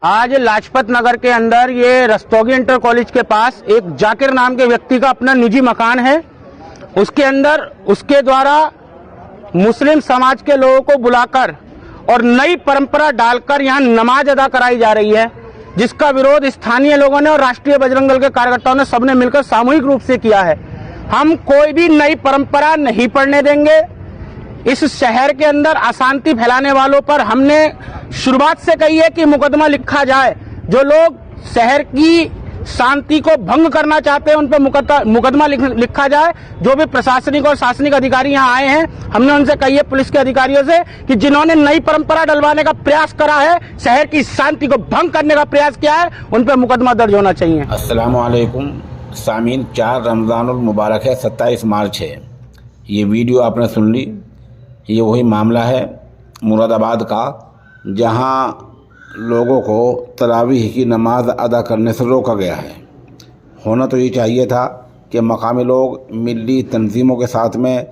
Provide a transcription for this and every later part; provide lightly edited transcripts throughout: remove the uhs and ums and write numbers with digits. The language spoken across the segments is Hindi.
आज लाजपत नगर के अंदर ये रस्तोगी इंटर कॉलेज के पास एक जाकिर नाम के व्यक्ति का अपना निजी मकान है। उसके अंदर उसके द्वारा मुस्लिम समाज के लोगों को बुलाकर और नई परंपरा डालकर यहां नमाज अदा कराई जा रही है, जिसका विरोध स्थानीय लोगों ने और राष्ट्रीय बजरंग दल के कार्यकर्ताओं ने सबने मिलकर सामूहिक रूप से किया है। हम कोई भी नई परंपरा नहीं पढ़ने देंगे। इस शहर के अंदर अशांति फैलाने वालों पर हमने शुरुआत से कही है कि मुकदमा लिखा जाए। जो लोग शहर की शांति को भंग करना चाहते हैं उन पर मुकदमा लिखा जाए। जो भी प्रशासनिक और शासनिक अधिकारी यहाँ आए हैं, हमने उनसे कही है, पुलिस के अधिकारियों से, कि जिन्होंने नई परंपरा डलवाने का प्रयास करा है, शहर की शांति को भंग करने का प्रयास किया है, उन पर मुकदमा दर्ज होना चाहिए। अस्सलाम वालेकुम सामीन, 4 रमज़ानुल मुबारक है, 27 मार्च है। ये वीडियो आपने सुन ली। ये वही मामला है मुरादाबाद का, जहाँ लोगों को तरावीह की नमाज अदा करने से रोका गया है। होना तो ये चाहिए था कि मकामी लोग मिली तंजीमों के साथ में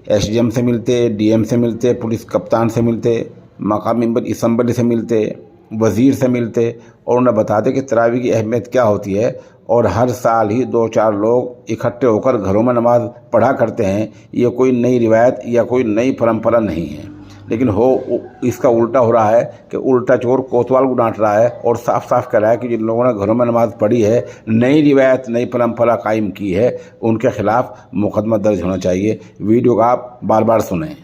एसडीएम से मिलते, डीएम से मिलते, पुलिस कप्तान से मिलते, मकामी असम्बली से मिलते, वज़ीर से मिलते और उन्हें बताते कि तरावी की अहमियत क्या होती है। और हर साल ही 2-4 लोग इकट्ठे होकर घरों में नमाज पढ़ा करते हैं। ये कोई नई रिवायत या कोई नई परंपरा नहीं है, लेकिन इसका उल्टा हो रहा है कि उल्टा चोर कोतवाल को डांट रहा है और साफ साफ कह रहा है कि जिन लोगों ने घरों में नमाज पढ़ी है, नई रिवायत नई परंपरा कायम की है, उनके खिलाफ मुकदमा दर्ज होना चाहिए। वीडियो का आप बार बार सुनें।